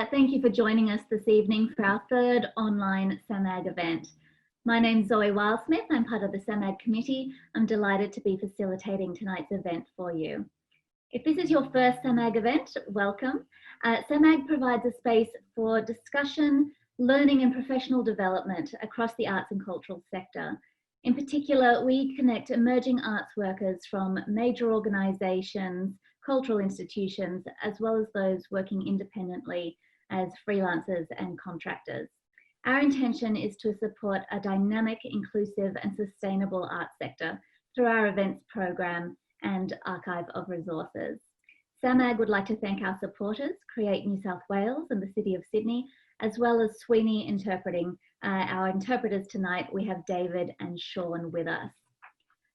Thank you for joining us this evening for our third online SAMAG event. My name's Zoe Wildsmith. I'm part of the SAMAG committee. I'm delighted to be facilitating tonight's event for you. If this is your first SAMAG event, welcome. SAMAG provides a space for discussion, learning and professional development across the arts and cultural sector. In particular, we connect emerging arts workers from major organisations, cultural institutions, as well as those working independently as freelancers and contractors. Our intention is to support a dynamic, inclusive and sustainable arts sector through our events program and archive of resources. SAMAG would like to thank our supporters, Create New South Wales and the City of Sydney, as well as Sweeney Interpreting. Our interpreters tonight, we have David and Sean with us.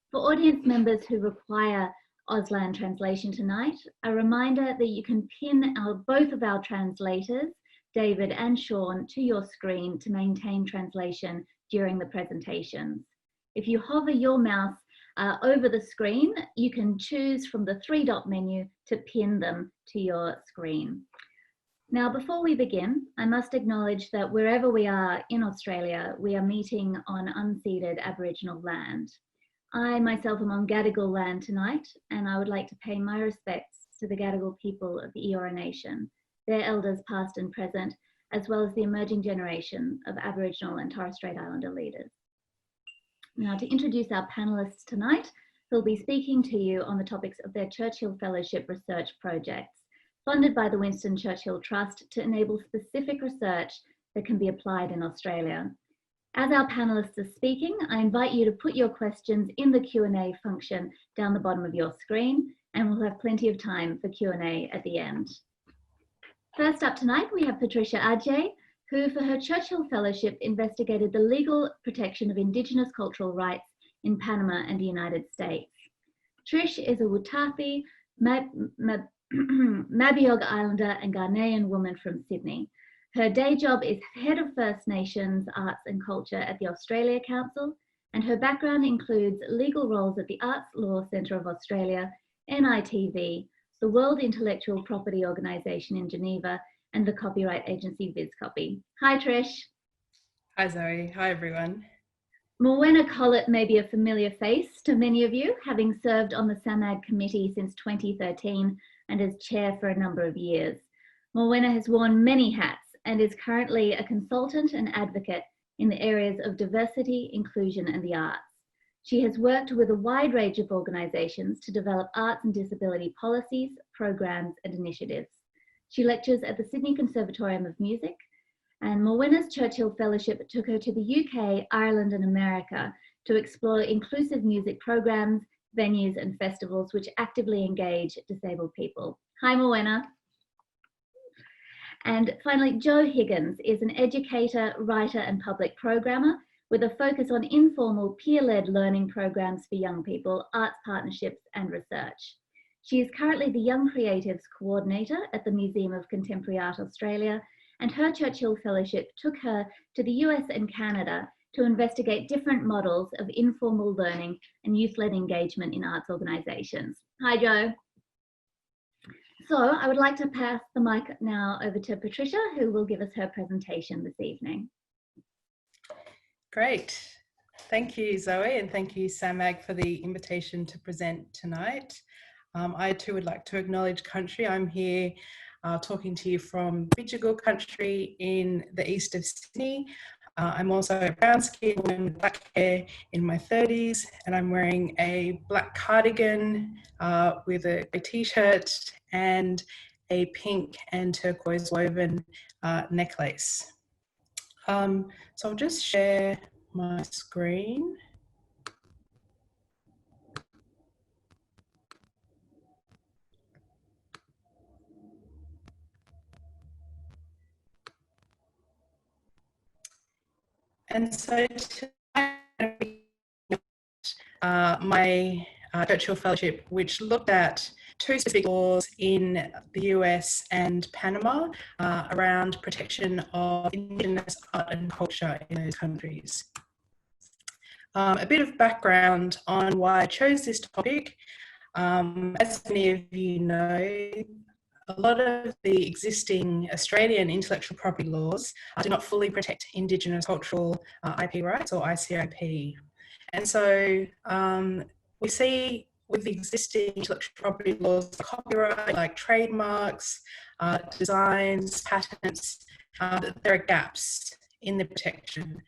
For audience members who require Auslan translation tonight, a reminder that you can pin both of our translators, David and Sean, to your screen to maintain translation during the presentations. If you hover your mouse over the screen, you can choose from the three-dot menu to pin them to your screen. Now, before we begin, I must acknowledge that wherever we are in Australia, we are meeting on unceded Aboriginal land. I myself am on Gadigal land tonight, and I would like to pay my respects to the Gadigal people of the Eora Nation, their elders past and present, as well as the emerging generation of Aboriginal and Torres Strait Islander leaders. Now, to introduce our panellists tonight, who'll be speaking to you on the topics of their Churchill Fellowship research projects, funded by the Winston Churchill Trust to enable specific research that can be applied in Australia. As our panellists are speaking, I invite you to put your questions in the Q&A function down the bottom of your screen, and we'll have plenty of time for Q&A at the end. First up tonight, we have Patricia Adjei, who for her Churchill Fellowship investigated the legal protection of Indigenous cultural rights in Panama and the United States. Trish is a Wutathi, Mabiog Islander and Ghanaian woman from Sydney. Her day job is Head of First Nations Arts and Culture at the Australia Council, and her background includes legal roles at the Arts Law Centre of Australia, NITV, the World Intellectual Property Organisation in Geneva, and the copyright agency VizCopy. Hi, Trish. Hi, Zoe. Hi, everyone. Morwenna Collett may be a familiar face to many of you, having served on the SAMAG committee since 2013 and as chair for a number of years. Morwenna has worn many hats and is currently a consultant and advocate in the areas of diversity, inclusion, and the arts. She has worked with a wide range of organisations to develop arts and disability policies, programs, and initiatives. She lectures at the Sydney Conservatorium of Music, and Morwenna's Churchill Fellowship took her to the UK, Ireland, and America to explore inclusive music programs, venues, and festivals which actively engage disabled people. Hi, Morwenna. And finally, Jo Higgins is an educator, writer, and public programmer with a focus on informal peer-led learning programs for young people, arts partnerships, and research. She is currently the Young Creatives Coordinator at the Museum of Contemporary Art Australia, and her Churchill Fellowship took her to the US and Canada to investigate different models of informal learning and youth-led engagement in arts organisations. Hi, Jo. So I would like to pass the mic now over to Patricia, who will give us her presentation this evening. Great. Thank you, Zoe, and thank you, SAMAG, for the invitation to present tonight. I too would like to acknowledge country. I'm here talking to you from Bidjigal country in the east of Sydney. I'm also a brown-skinned woman with black hair in my 30s, and I'm wearing a black cardigan with a t-shirt and a pink and turquoise woven necklace. So I'll just share my screen. And so my Churchill Fellowship, which looked at two specific laws in the US and Panama around protection of Indigenous art and culture in those countries. A bit of background on why I chose this topic. As many of you know, a lot of the existing Australian intellectual property laws do not fully protect Indigenous cultural IP rights, or ICIP. And so we see with the existing intellectual property laws, copyright, like trademarks, designs, patents, that there are gaps in the protection.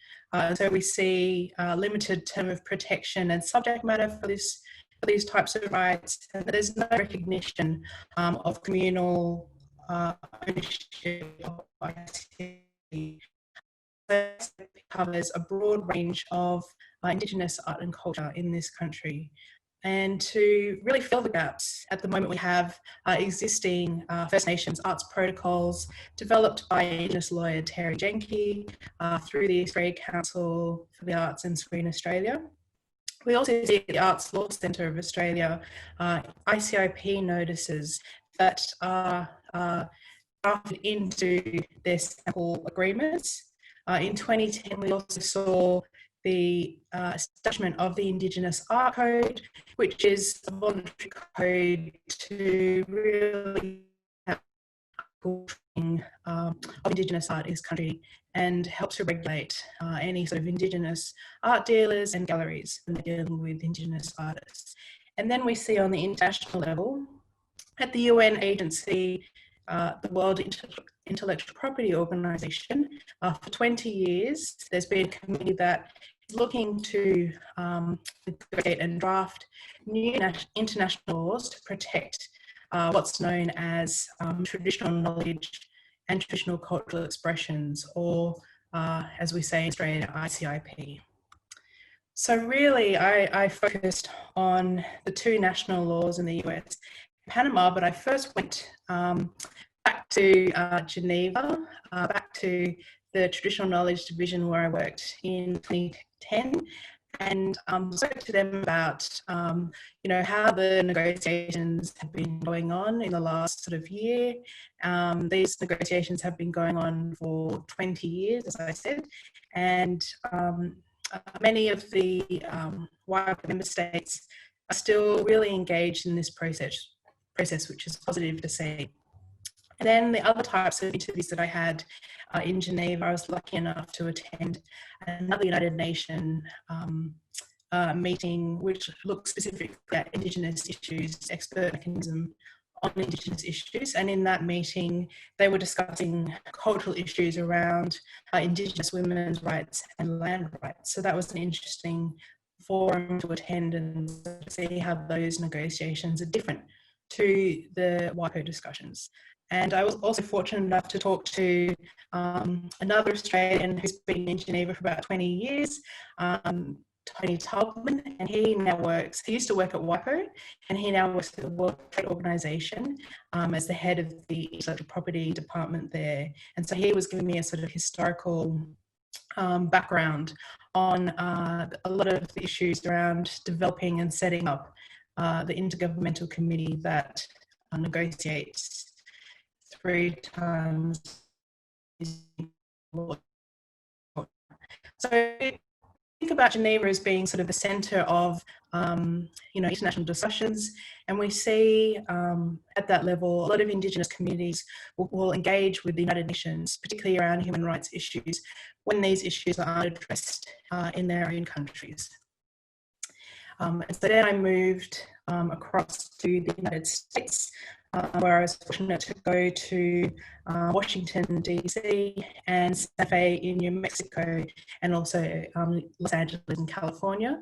So we see limited term of protection and subject matter for these types of rights, and there's no recognition of communal ownership of ICT. It covers a broad range of Indigenous art and culture in this country. And to really fill the gaps, at the moment we have existing First Nations arts protocols developed by Indigenous lawyer Terry Jenke through the Australia Council for the Arts and Screen Australia. We also see at the Arts Law Centre of Australia ICIP notices that are drafted into their sample agreements. In 2010, we also saw the establishment of the Indigenous Art Code, which is a voluntary code to really have of Indigenous art in this country and help to regulate any sort of Indigenous art dealers and galleries when they're dealing with Indigenous artists. And then we see on the international level, at the UN agency, the World Intellectual Property Organization, for 20 years, there's been a committee that is looking to negotiate and draft new international laws to protect what's known as traditional knowledge and traditional cultural expressions, or as we say in Australia, ICIP. So really, I focused on the two national laws in the US, Panama, but I first went back to Geneva, back to the Traditional Knowledge Division where I worked in 2010, and spoke to them about how the negotiations have been going on in the last sort of year. These negotiations have been going on for 20 years, as I said, and many of the WIPO member states are still really engaged in this process, which is positive to see. And then the other types of interviews that I had in Geneva, I was lucky enough to attend another United Nations meeting, which looked specifically at Indigenous issues, expert mechanism on Indigenous issues. And in that meeting, they were discussing cultural issues around Indigenous women's rights and land rights. So that was an interesting forum to attend and see how those negotiations are different to the WIPO discussions. And I was also fortunate enough to talk to another Australian who's been in Geneva for about 20 years, Tony Tubman, and he used to work at WIPO, and he now works at the World Trade Organization as the head of the intellectual property department there. And so he was giving me a sort of historical background on a lot of the issues around developing and setting up the Intergovernmental Committee that negotiates 3 times. So think about Geneva as being sort of the centre of international discussions, and we see at that level a lot of Indigenous communities will engage with the United Nations, particularly around human rights issues, when these issues are addressed in their own countries. And so then I moved across to the United States, where I was fortunate to go to Washington, DC, and Santa Fe in New Mexico, and also Los Angeles in California,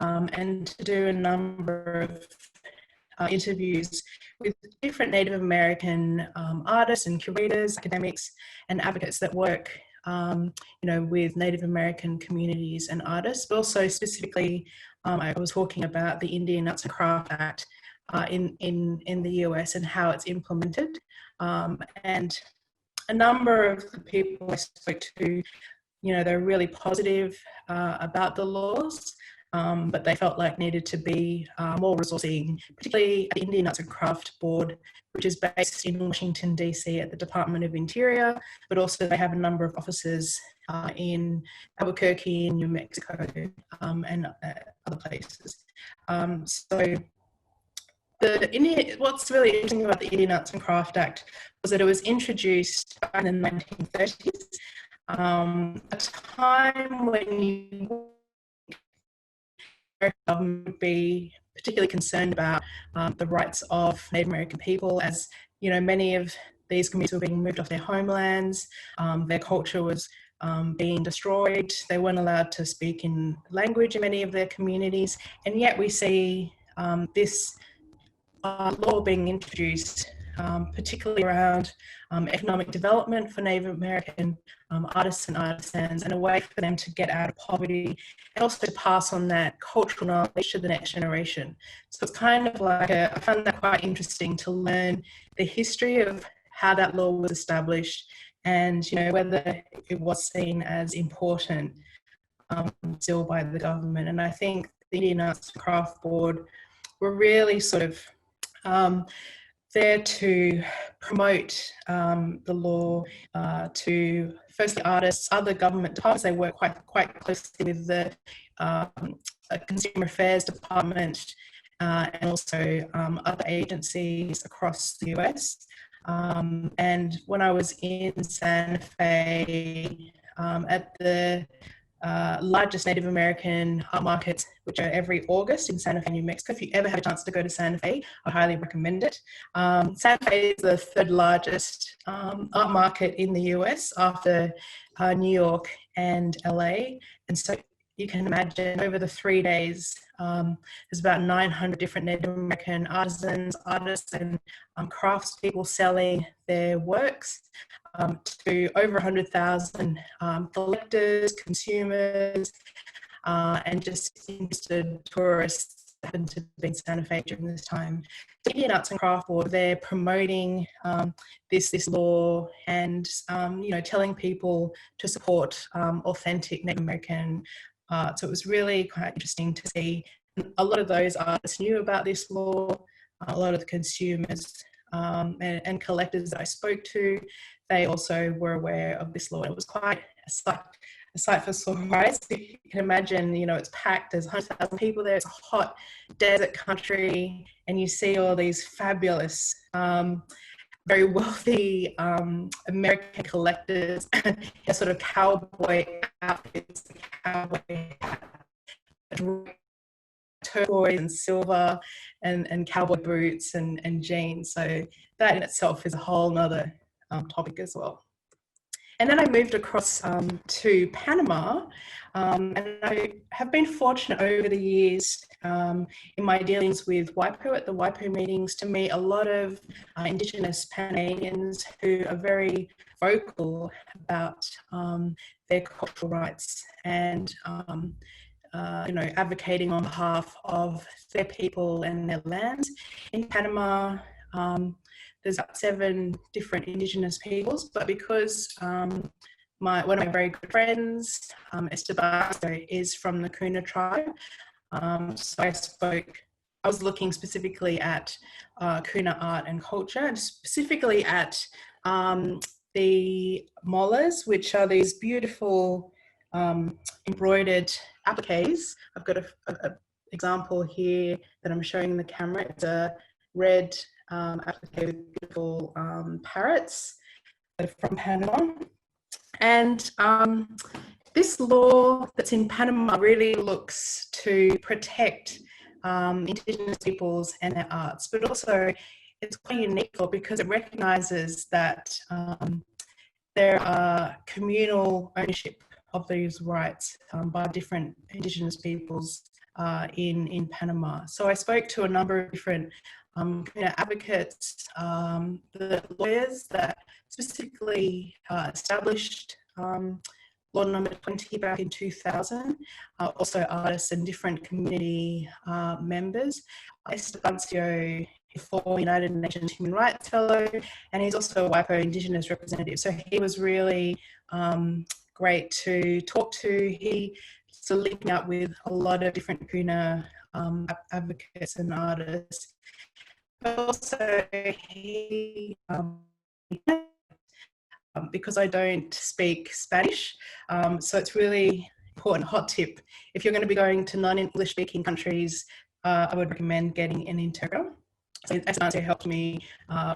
and to do a number of interviews with different Native American artists and curators, academics, and advocates that work with Native American communities and artists, but also specifically I was talking about the Indian Arts and Craft Act in the US and how it's implemented. And a number of the people I spoke to, they're really positive about the laws, but they felt like needed to be more resourcing, particularly at the Indian Arts and Craft Board, which is based in Washington, DC at the Department of Interior, but also they have a number of offices in Albuquerque, in New Mexico, and other places. So what's really interesting about the Indian Arts and Craft Act was that it was introduced back in the 1930s, a time when the government would be particularly concerned about the rights of Native American people, as you know, many of these communities were being moved off their homelands, their culture was being destroyed, they weren't allowed to speak in language in many of their communities, and yet we see this law being introduced, particularly around economic development for Native American artists and artisans, and a way for them to get out of poverty and also to pass on that cultural knowledge to the next generation. So it's kind of like, I found that quite interesting to learn the history of how that law was established and, you know, whether it was seen as important still by the government. And I think the Indian Arts and Craft Board were really sort of there to promote the law to firstly artists, other government departments. They work quite closely with the Consumer Affairs Department and also other agencies across the US. And when I was in Santa Fe at the largest Native American art markets, which are every August in Santa Fe, New Mexico. If you ever have a chance to go to Santa Fe, I highly recommend it. Santa Fe is the third largest art market in the US after New York and LA. And so you can imagine over the 3 days, there's about 900 different Native American artisans, artists, and craftspeople selling their works to over 100,000 collectors, consumers, and just interested tourists that happen to be in Santa Fe during this time. The Indian Arts and Craft Board, they're promoting this law and you know, telling people to support authentic Native American art. So it was really quite interesting to see. A lot of those artists knew about this law. A lot of the consumers and collectors that I spoke to, they also were aware of this law. It was quite a sight for sore eyes. You can imagine, you know, it's packed, there's 100,000 people there, it's a hot desert country, and you see all these fabulous, very wealthy American collectors in sort of cowboy outfits, cowboy hats, turquoise and silver and cowboy boots and jeans. So that in itself is a whole nother topic as well. And then I moved across to Panama, and I have been fortunate over the years in my dealings with WIPO at the WIPO meetings to meet a lot of Indigenous Panamanians who are very vocal about their cultural rights and you know, advocating on behalf of their people and their lands. In Panama, there's about 7 different Indigenous peoples, but because one of my very good friends, Esteban, is from the Kuna tribe, so I was looking specifically at Kuna art and culture, and specifically at the molas, which are these beautiful embroidered appliques. I've got an example here that I'm showing in the camera. It's a red applique with beautiful parrots that are from Panama. And this law that's in Panama really looks to protect Indigenous peoples and their arts, but also it's quite unique because it recognises that there are communal ownership of these rights by different Indigenous peoples in Panama. So I spoke to a number of different advocates, the lawyers that specifically established Law Number 20 back in 2000, also artists and different community members. Estebancio, a former United Nations Human Rights Fellow, and he's also a WIPO Indigenous representative. So he was really great to talk to. He so linking up with a lot of different Kuna advocates and artists. But also he, because I don't speak Spanish, so it's really important, hot tip, if you're going to be going to non-English speaking countries, I would recommend getting an interpreter. So SAMAG helped me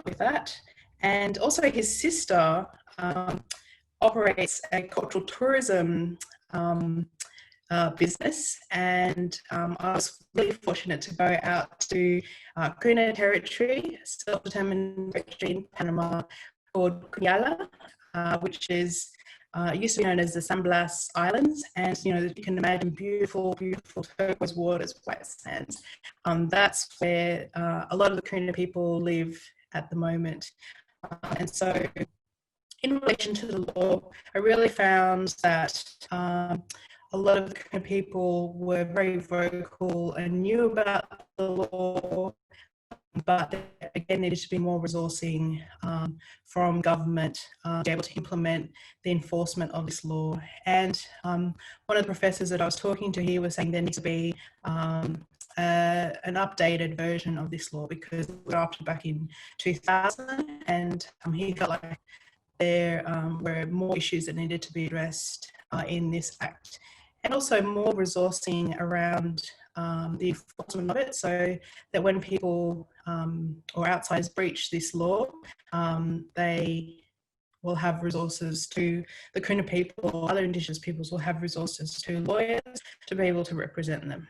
with that. And also his sister operates a cultural tourism business, and I was really fortunate to go out to Kuna territory, self-determined territory in Panama called Cuyala, which is used to be known as the San Blas Islands, and you can imagine beautiful, beautiful turquoise waters, white sands. That's where a lot of the Kuna people live at the moment, and so in relation to the law, I really found that a lot of the people were very vocal and knew about the law, but again, needed to be more resourcing from government to be able to implement the enforcement of this law. And one of the professors that I was talking to here was saying there needs to be an updated version of this law, because it was drafted back in 2000, and he felt like there were more issues that needed to be addressed in this Act, and also more resourcing around the enforcement of it, so that when people or outsiders breach this law, they will have resources to, the Kuna people or other Indigenous peoples will have resources to lawyers to be able to represent them.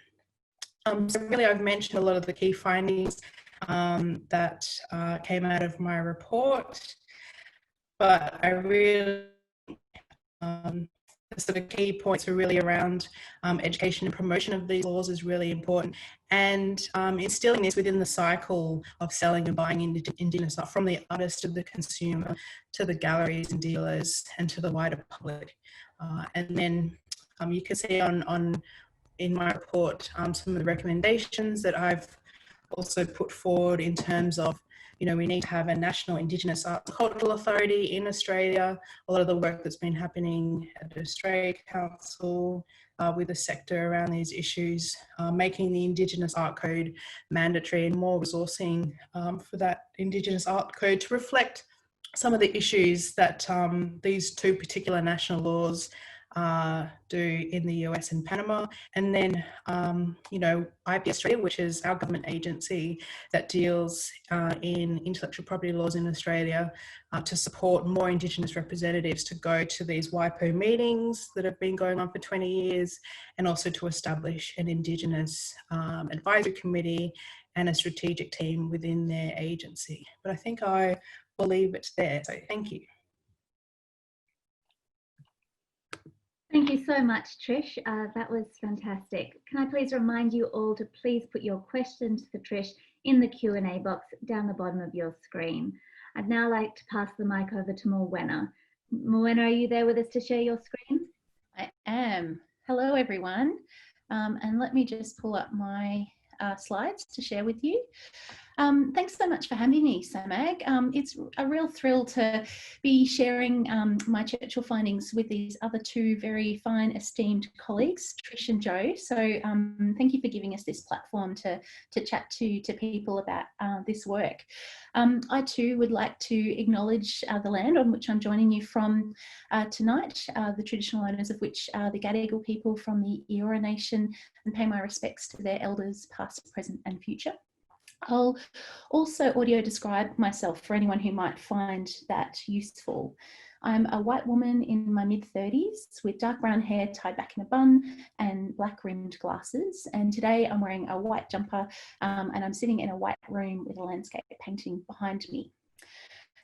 So really I've mentioned a lot of the key findings that came out of my report, but I really the sort of key points are really around education and promotion of these laws is really important, and instilling this within the cycle of selling and buying Indigenous art, from the artist to the consumer to the galleries and dealers and to the wider public. And then you can see in my report some of the recommendations that I've also put forward in terms of, we need to have a national Indigenous Arts and Cultural Authority in Australia. A lot of the work that's been happening at the Australia Council with the sector around these issues, making the Indigenous Art Code mandatory, and more resourcing for that Indigenous Art Code to reflect some of the issues that these two particular national laws do in the US and Panama. And then, IP Australia, which is our government agency that deals in intellectual property laws in Australia, to support more Indigenous representatives to go to these WIPO meetings that have been going on for 20 years, and also to establish an Indigenous advisory committee and a strategic team within their agency. But I think I will leave it there. So thank you. Thank you so much, Trish. That was fantastic. Can I please remind you all to please put your questions for Trish in the Q&A box down the bottom of your screen. I'd now like to pass the mic over to Morwenna. Morwenna, are you there with us to share your screen? I am. Hello, everyone. And let me just pull up my slides to share with you. Thanks so much for having me, SAMAG. It's a real thrill to be sharing my Churchill findings with these other two very fine, esteemed colleagues, Trish and Jo. So thank you for giving us this platform to chat to people about this work. I too would like to acknowledge the land on which I'm joining you from tonight, the traditional owners of which are the Gadigal people from the Eora Nation, and pay my respects to their elders past, present and future. I'll also audio describe myself for anyone who might find that useful. I'm a white woman in my mid-30s with dark brown hair tied back in a bun and black rimmed glasses. And today I'm wearing a white jumper and I'm sitting in a white room with a landscape painting behind me.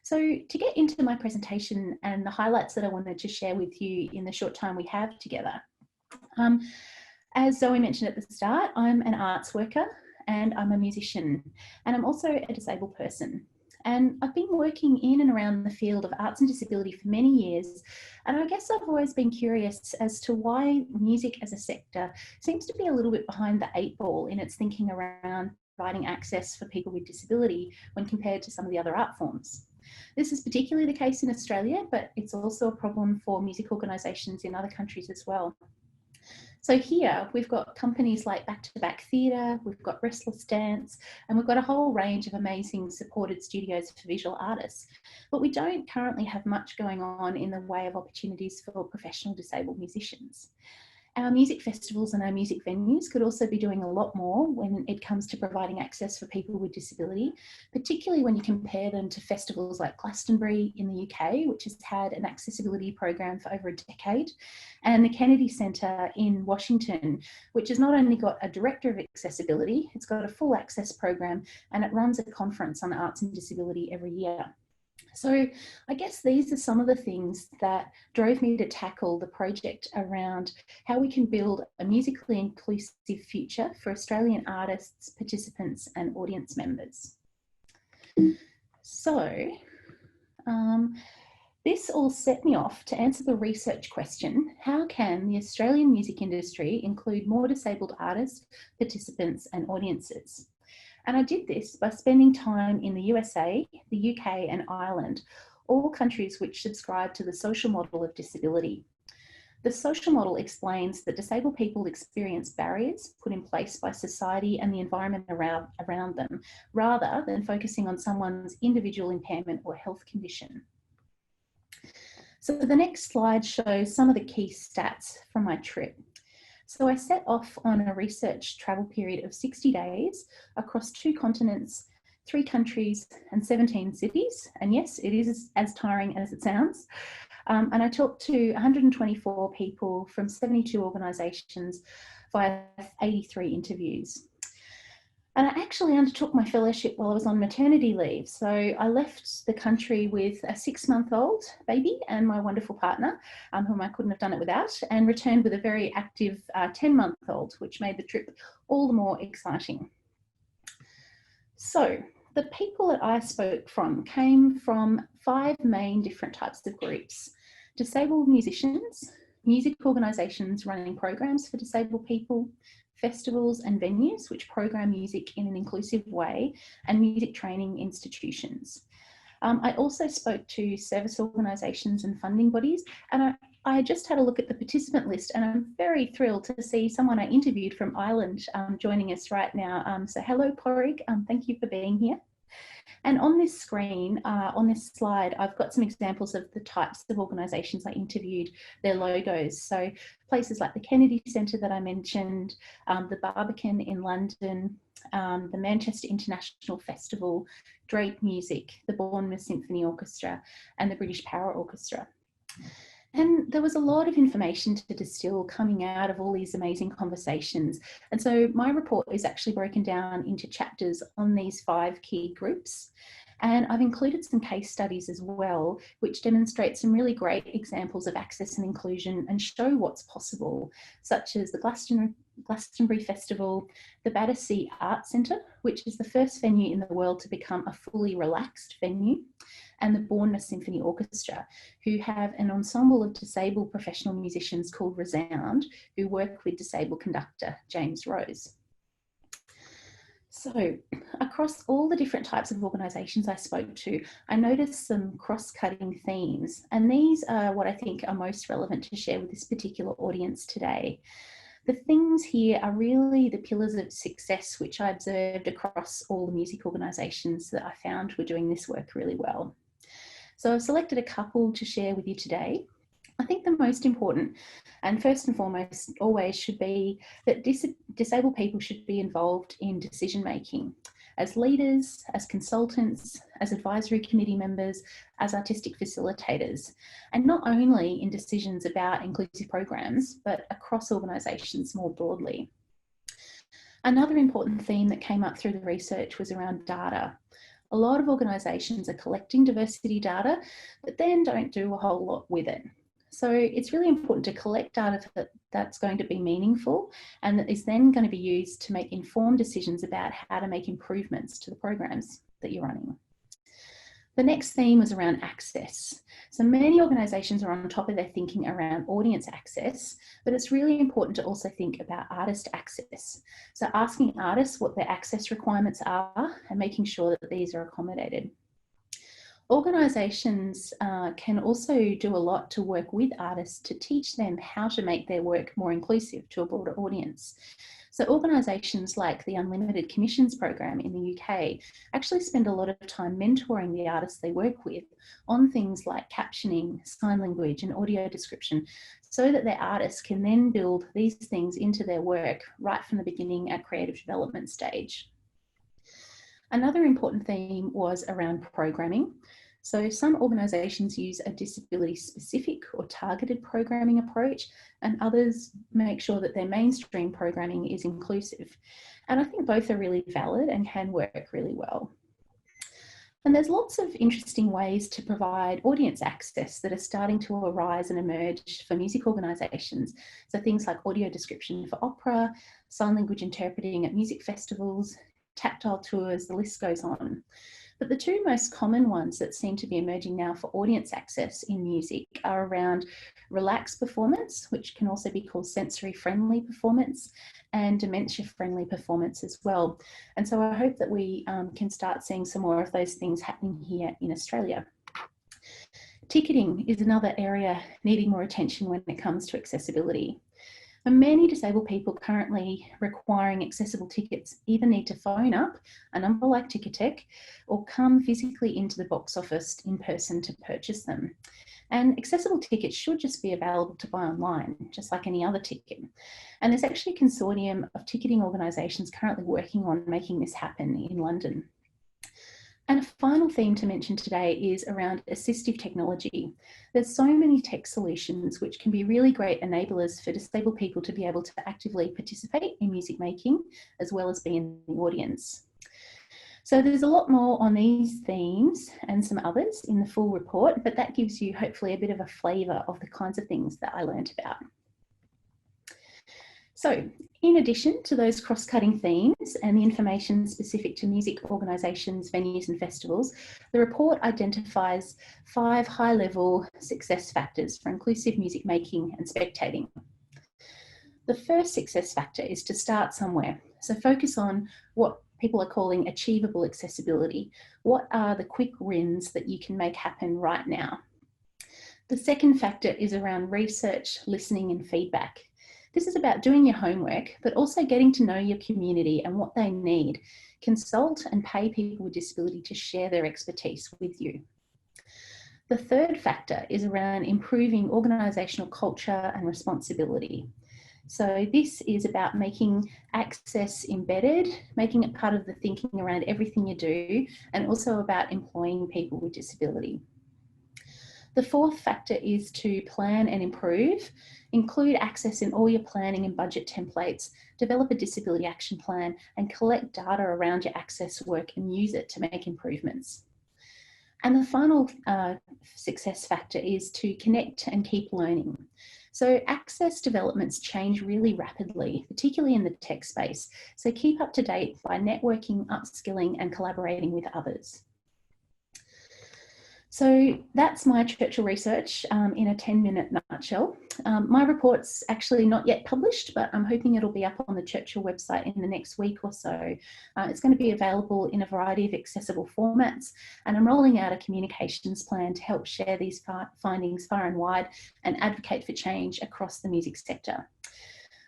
So to get into my presentation and the highlights that I wanted to share with you in the short time we have together. As Zoe mentioned at the start, I'm an arts worker and I'm a musician, and I'm also a disabled person. And I've been working in and around the field of arts and disability for many years, and I guess I've always been curious as to why music as a sector seems to be a little bit behind the 8 ball in its thinking around providing access for people with disability when compared to some of the other art forms. This is particularly the case in Australia, but it's also a problem for music organisations in other countries as well. So here we've got companies like Back to Back Theatre, we've got Restless Dance, and we've got a whole range of amazing supported studios for visual artists. But we don't currently have much going on in the way of opportunities for professional disabled musicians. Our music festivals and our music venues could also be doing a lot more when it comes to providing access for people with disability, particularly when you compare them to festivals like Glastonbury in the UK, which has had an accessibility program for over a decade, and the Kennedy Centre in Washington, which has not only got a director of accessibility, it's got a full access program, and it runs a conference on arts and disability every year. So I guess these are some of the things that drove me to tackle the project around how we can build a musically inclusive future for Australian artists, participants and audience members. So this all set me off to answer the research question, how can the Australian music industry include more disabled artists, participants and audiences? And I did this by spending time in the USA, the UK and Ireland, all countries which subscribe to the social model of disability. The social model explains that disabled people experience barriers put in place by society and the environment around them, rather than focusing on someone's individual impairment or health condition. So the next slide shows some of the key stats from my trip. So I set off on a research travel period of 60 days across 2 continents, 3 countries and 17 cities. And yes, it is as tiring as it sounds. And I talked to 124 people from 72 organisations via 83 interviews. And I actually undertook my fellowship while I was on maternity leave. So I left the country with a 6-month-old baby and my wonderful partner, whom I couldn't have done it without, and returned with a very active 10-month-old, which made the trip all the more exciting. So the people that I spoke from came from 5 main different types of groups: disabled musicians, music organisations running programs for disabled people, festivals and venues which program music in an inclusive way, and music training institutions. I also spoke to service organisations and funding bodies, and I just had a look at the participant list, and I'm very thrilled to see someone I interviewed from Ireland joining us right now. So hello, Porrig, thank you for being here. And on this screen, on this slide, I've got some examples of the types of organisations I interviewed, their logos. So places like the Kennedy Centre that I mentioned, the Barbican in London, the Manchester International Festival, Drake Music, the Bournemouth Symphony Orchestra, and the British Power Orchestra. And there was a lot of information to distill coming out of all these amazing conversations. And so my report is actually broken down into chapters on these 5 key groups. And I've included some case studies as well, which demonstrate some really great examples of access and inclusion and show what's possible, such as the Glastonbury Festival, the Battersea Art Centre, which is the first venue in the world to become a fully relaxed venue, and the Bournemouth Symphony Orchestra, who have an ensemble of disabled professional musicians called Resound, who work with disabled conductor James Rose. So across all the different types of organisations I spoke to, I noticed some cross-cutting themes, and these are what I think are most relevant to share with this particular audience today. The things here are really the pillars of success which I observed across all the music organisations that I found were doing this work really well. So I've selected a couple to share with you today. I think the most important, and first and foremost, always should be that disabled people should be involved in decision making as leaders, as consultants, as advisory committee members, as artistic facilitators, and not only in decisions about inclusive programs, but across organisations more broadly. Another important theme that came up through the research was around data. A lot of organisations are collecting diversity data, but then don't do a whole lot with it. So it's really important to collect data that's going to be meaningful and that is then going to be used to make informed decisions about how to make improvements to the programs that you're running. The next theme was around access. So many organisations are on top of their thinking around audience access, but it's really important to also think about artist access. So asking artists what their access requirements are and making sure that these are accommodated. Organisations can also do a lot to work with artists to teach them how to make their work more inclusive to a broader audience. So organisations like the Unlimited Commissions program in the UK actually spend a lot of time mentoring the artists they work with on things like captioning, sign language and audio description, so that their artists can then build these things into their work right from the beginning at creative development stage. Another important theme was around programming. So some organisations use a disability-specific or targeted programming approach, and others make sure that their mainstream programming is inclusive. And I think both are really valid and can work really well. And there's lots of interesting ways to provide audience access that are starting to arise and emerge for music organisations. So things like audio description for opera, sign language interpreting at music festivals, tactile tours, the list goes on. But the two most common ones that seem to be emerging now for audience access in music are around relaxed performance, which can also be called sensory-friendly performance, and dementia-friendly performance as well. And so I hope that we can start seeing some more of those things happening here in Australia. Ticketing is another area needing more attention when it comes to accessibility. And many disabled people currently requiring accessible tickets either need to phone up a number like Ticketek or come physically into the box office in person to purchase them. And accessible tickets should just be available to buy online, just like any other ticket. And there's actually a consortium of ticketing organisations currently working on making this happen in London. And a final theme to mention today is around assistive technology. There's so many tech solutions which can be really great enablers for disabled people to be able to actively participate in music making, as well as be in the audience. So there's a lot more on these themes and some others in the full report, but that gives you hopefully a bit of a flavour of the kinds of things that I learned about. So, in addition to those cross-cutting themes and the information specific to music organisations, venues and festivals, the report identifies 5 high-level success factors for inclusive music making and spectating. The first success factor is to start somewhere. So focus on what people are calling achievable accessibility. What are the quick wins that you can make happen right now? The second factor is around research, listening and feedback. This is about doing your homework, but also getting to know your community and what they need. Consult and pay people with disability to share their expertise with you. The third factor is around improving organisational culture and responsibility. So this is about making access embedded, making it part of the thinking around everything you do, and also about employing people with disability. The fourth factor is to plan and improve, include access in all your planning and budget templates, develop a disability action plan, and collect data around your access work and use it to make improvements. And the final success factor is to connect and keep learning. So access developments change really rapidly, particularly in the tech space. So keep up to date by networking, upskilling, and collaborating with others. So that's my Churchill research in a 10-minute nutshell. My report's actually not yet published, but I'm hoping it'll be up on the Churchill website in the next week or so. It's going to be available in a variety of accessible formats, and I'm rolling out a communications plan to help share these findings far and wide and advocate for change across the music sector.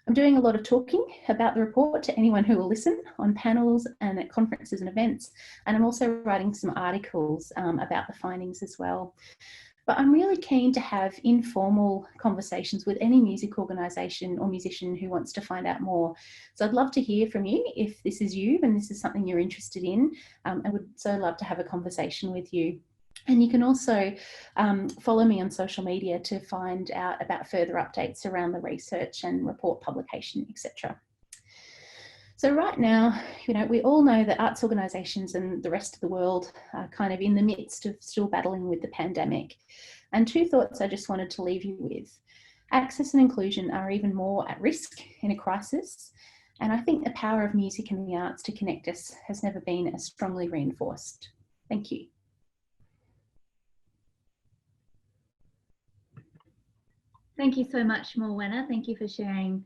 I'm doing a lot of talking about the report to anyone who will listen on panels and at conferences and events. And I'm also writing some articles about the findings as well. But I'm really keen to have informal conversations with any music organisation or musician who wants to find out more. So I'd love to hear from you if this is you and this is something you're interested in. I would so love to have a conversation with you. And you can also follow me on social media to find out about further updates around the research and report publication, etc. So right now, we all know that arts organisations and the rest of the world are kind of in the midst of still battling with the pandemic. And 2 thoughts I just wanted to leave you with. Access and inclusion are even more at risk in a crisis. And I think the power of music and the arts to connect us has never been as strongly reinforced. Thank you. Thank you so much, Morwenna. Thank you for sharing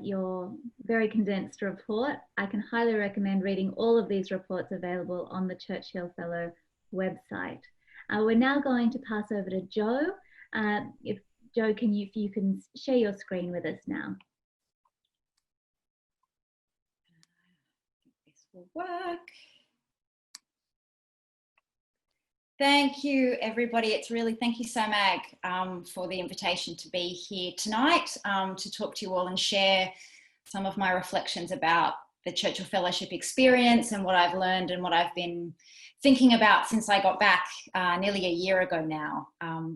your very condensed report. I can highly recommend reading all of these reports available on the Churchill Fellow website. We're now going to pass over to Joe. If you can share your screen with us now. will work. Thank you, everybody. Thank you, SAMAG, for the invitation to be here tonight to talk to you all and share some of my reflections about the Churchill Fellowship experience and what I've learned and what I've been thinking about since I got back nearly a year ago now.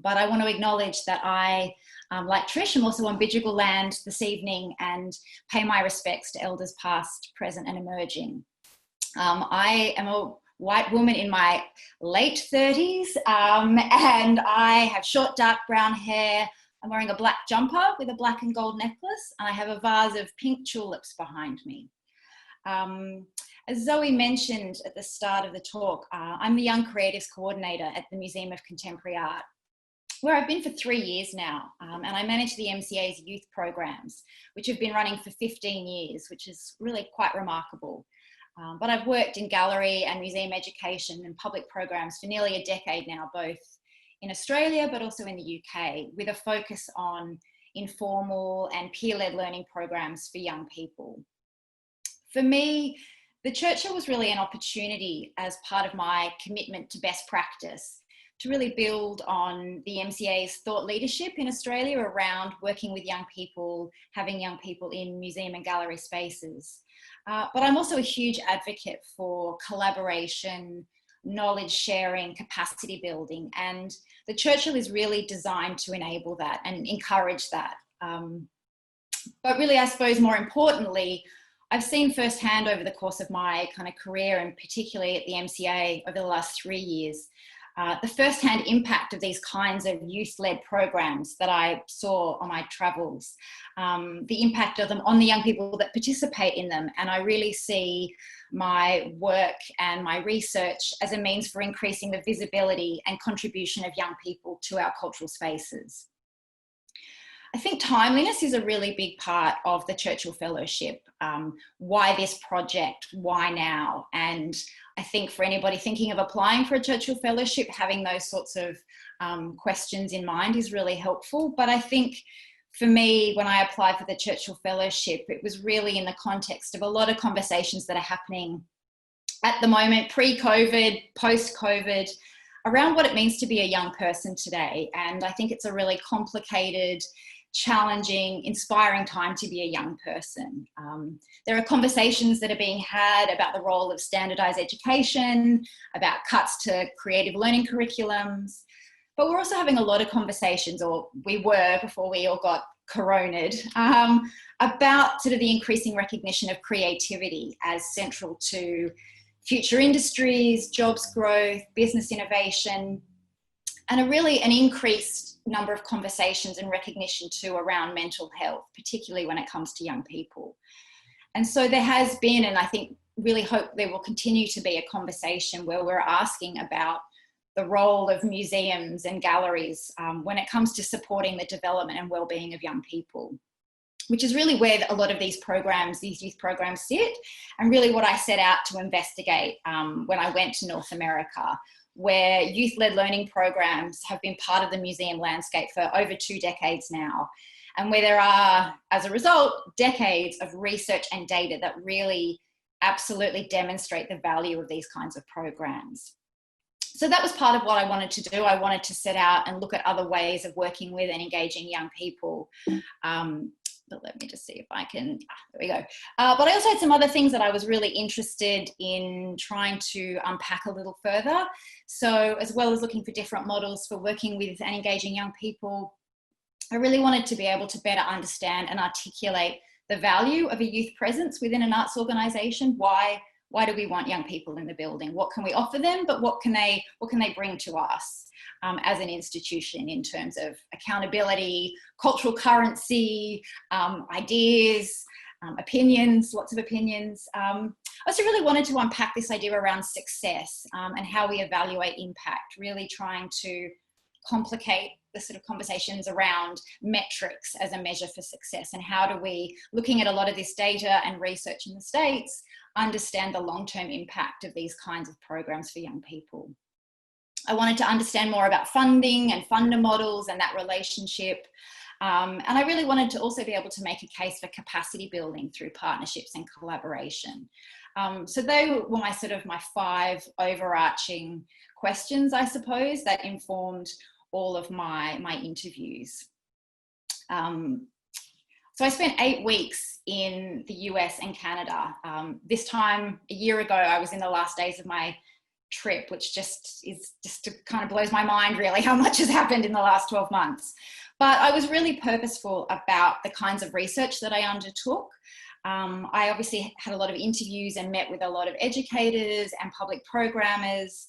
But I want to acknowledge that I, like Trish, am also on Bidjigal land this evening and pay my respects to elders past, present and emerging. I am a white woman in my late 30s and I have short dark brown hair. I'm wearing a black jumper with a black and gold necklace and I have a vase of pink tulips behind me. As Zoe mentioned at the start of the talk, I'm the Young Creatives Coordinator at the Museum of Contemporary Art, where I've been for 3 years now, and I manage the MCA's youth programs, which have been running for 15 years, which is really quite remarkable. But I've worked in gallery and museum education and public programs for nearly a decade now, both in Australia, but also in the UK, with a focus on informal and peer-led learning programs for young people. For me, the Churchill was really an opportunity as part of my commitment to best practice to really build on the MCA's thought leadership in Australia around working with young people, having young people in museum and gallery spaces. But I'm also a huge advocate for collaboration, knowledge sharing, capacity building, and the Churchill is really designed to enable that and encourage that. But really, I suppose more importantly, I've seen firsthand over the course of my kind of career, and particularly at the MCA over the last 3 years, the firsthand impact of these kinds of youth-led programs that I saw on my travels, the impact of them on the young people that participate in them. And I really see my work and my research as a means for increasing the visibility and contribution of young people to our cultural spaces. I think timeliness is a really big part of the Churchill Fellowship. Why this project? Why now? And I think for anybody thinking of applying for a Churchill Fellowship, having those sorts of questions in mind is really helpful. But I think for me, when I applied for the Churchill Fellowship, it was really in the context of a lot of conversations that are happening at the moment, pre-COVID, post-COVID, around what it means to be a young person today. And I think it's a really complicated, challenging, inspiring time to be a young person. There are conversations that are being had about the role of standardized education, about cuts to creative learning curriculums, but we're also having a lot of conversations, or we were before we all got coroned, about sort of the increasing recognition of creativity as central to future industries, jobs growth, business innovation, and an increased number of conversations and recognition too around mental health, particularly when it comes to young people. And so there has been, and I think really hope there will continue to be, a conversation where we're asking about the role of museums and galleries when it comes to supporting the development and well-being of young people, which is really where a lot of these programs, these youth programs sit, and really what I set out to investigate when I went to North America, where youth-led learning programs have been part of the museum landscape for over 2 decades now, and where there are, as a result, decades of research and data that really absolutely demonstrate the value of these kinds of programs. So that was part of what I wanted to do. I wanted to set out and look at other ways of working with and engaging young people. But let me just see if I can, there we go. But I also had some other things that I was really interested in trying to unpack a little further. So as well as looking for different models for working with and engaging young people, I really wanted to be able to better understand and articulate the value of a youth presence within an arts organisation. Why do we want young people in the building? What can we offer them, but what can they bring to us as an institution in terms of accountability, cultural currency, ideas, opinions, lots of opinions. I also really wanted to unpack this idea around success and how we evaluate impact, really trying to complicate the sort of conversations around metrics as a measure for success, and how do we, looking at a lot of this data and research in the States, understand the long-term impact of these kinds of programs for young people. I wanted to understand more about funding and funder models and that relationship. And I really wanted to also be able to make a case for capacity building through partnerships and collaboration. So they were my my 5 overarching questions, I suppose, that informed all of my interviews. So I spent 8 weeks in the US and Canada. This time a year ago, I was in the last days of my trip, which just kind of blows my mind really how much has happened in the last 12 months. But I was really purposeful about the kinds of research that I undertook. I obviously had a lot of interviews and met with a lot of educators and public programmers.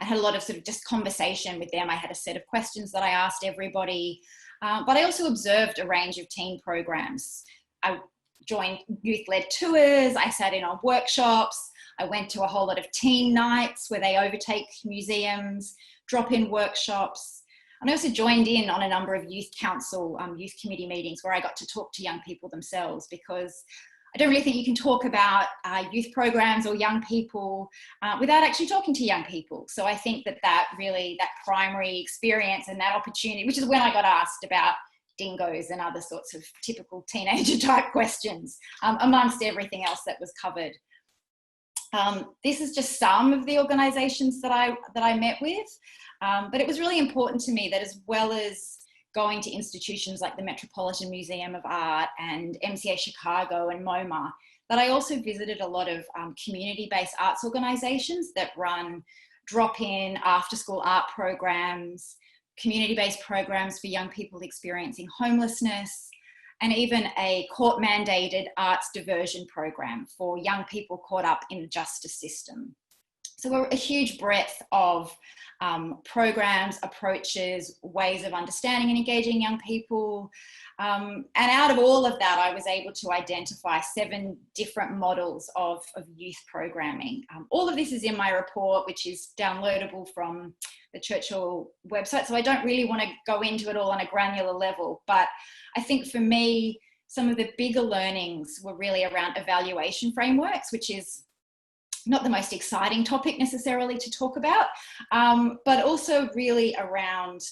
I had a lot of just conversation with them. I had a set of questions that I asked everybody, but I also observed a range of teen programs. I joined youth-led tours, I sat in on workshops, I went to a whole lot of teen nights where they overtake museums, drop-in workshops, and I also joined in on a number of youth council, youth committee meetings where I got to talk to young people themselves, because I don't really think you can talk about youth programs or young people without actually talking to young people. So I think that primary experience and that opportunity, which is when I got asked about dingoes and other sorts of typical teenager type questions, amongst everything else that was covered. This is just some of the organisations that I met with, but it was really important to me that, as well as going to institutions like the Metropolitan Museum of Art and MCA Chicago and MoMA, that I also visited a lot of community-based arts organisations that run drop-in after-school art programs, community-based programs for young people experiencing homelessness, and even a court-mandated arts diversion program for young people caught up in the justice system. So a huge breadth of programs, approaches, ways of understanding and engaging young people. And out of all of that, I was able to identify 7 different models of youth programming. All of this is in my report, which is downloadable from the Churchill website. So I don't really want to go into it all on a granular level, but I think for me, some of the bigger learnings were really around evaluation frameworks, which is not the most exciting topic necessarily to talk about, but also really around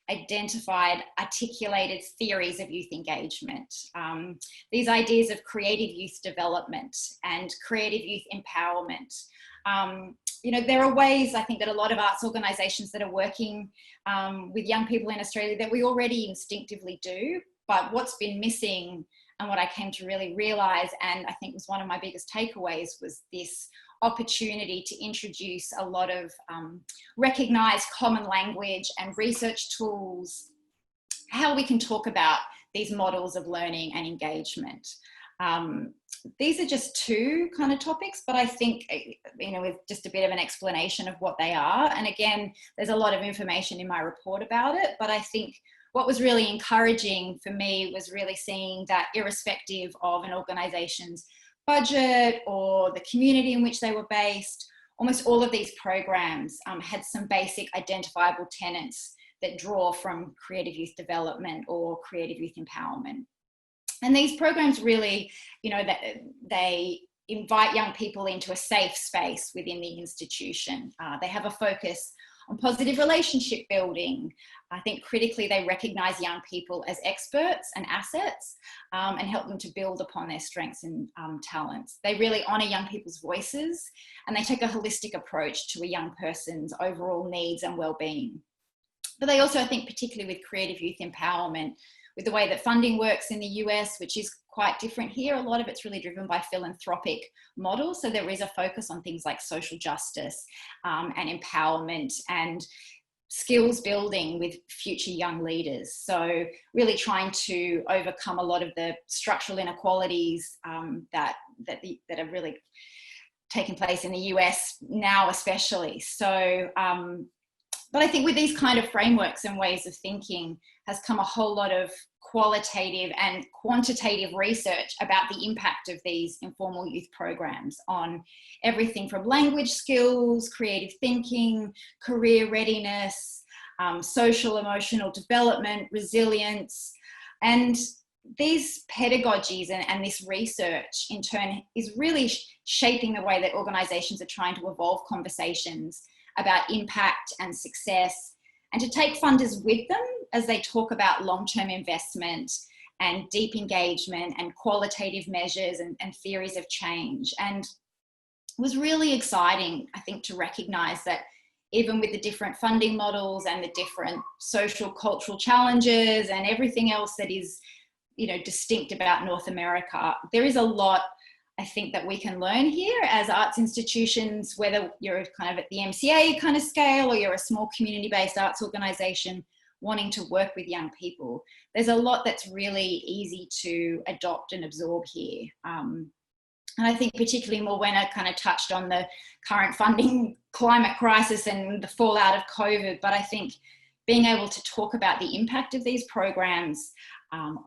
identified, articulated theories of youth engagement. These ideas of creative youth development and creative youth empowerment. There are ways, I think, that a lot of arts organisations that are working with young people in Australia that we already instinctively do, but what's been missing, and what I came to really realise, and I think was one of my biggest takeaways, was this opportunity to introduce a lot of recognised common language and research tools, how we can talk about these models of learning and engagement. These are just 2 kind of topics, but I think, with just a bit of an explanation of what they are. And again, there's a lot of information in my report about it, but I think what was really encouraging for me was really seeing that irrespective of an organisation's budget or the community in which they were based, almost all of these programs had some basic identifiable tenets that draw from creative youth development or creative youth empowerment. And these programs really, they invite young people into a safe space within the institution. They have a focus on positive relationship building. I think critically they recognise young people as experts and assets, and help them to build upon their strengths and talents. They really honour young people's voices, and they take a holistic approach to a young person's overall needs and well-being. But they also, I think, particularly with creative youth empowerment, with the way that funding works in the US, which is quite different here, a lot of it's really driven by philanthropic models. So there is a focus on things like social justice and empowerment and skills building with future young leaders. So really trying to overcome a lot of the structural inequalities that are really taking place in the US now, especially. So, but I think with these kind of frameworks and ways of thinking has come a whole lot of qualitative and quantitative research about the impact of these informal youth programs on everything from language skills, creative thinking, career readiness, social emotional development, resilience. And these pedagogies and this research in turn is really shaping the way that organisations are trying to evolve conversations about impact and success, and to take funders with them as they talk about long-term investment and deep engagement and qualitative measures and theories of change. And it was really exciting, I think, to recognise that even with the different funding models and the different social, cultural challenges and everything else that is, you know, distinct about North America, there is a lot, I think, that we can learn here as arts institutions, whether you're kind of at the MCA kind of scale or you're a small community-based arts organisation wanting to work with young people. There's a lot that's really easy to adopt and absorb here. And I think particularly Morwenna kind of touched on the current funding climate crisis and the fallout of COVID, but I think being able to talk about the impact of these programs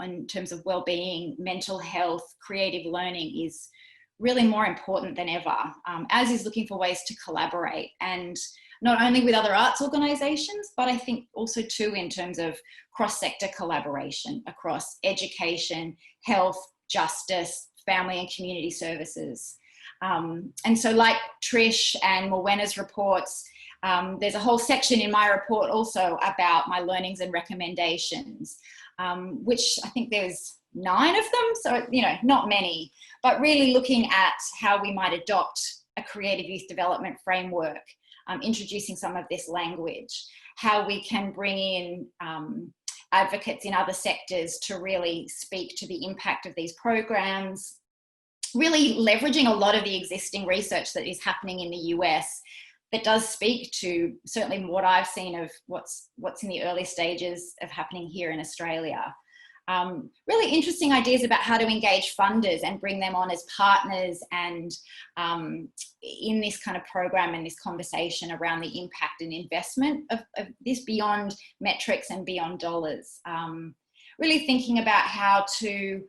in terms of well-being, mental health, creative learning is really more important than ever, as is looking for ways to collaborate, and not only with other arts organisations, but I think also too in terms of cross-sector collaboration across education, health, justice, family and community services. And so like Trish and Morwenna's reports, there's a whole section in my report also about my learnings and recommendations, which I think there's 9 of them, so, you know, not many, but really looking at how we might adopt a creative youth development framework, introducing some of this language, how we can bring in advocates in other sectors to really speak to the impact of these programs, really leveraging a lot of the existing research that is happening in the US that does speak to certainly what I've seen of what's in the early stages of happening here in Australia. Really interesting ideas about how to engage funders and bring them on as partners and in this kind of program and this conversation around the impact and investment of this beyond metrics and beyond dollars. Really thinking about how to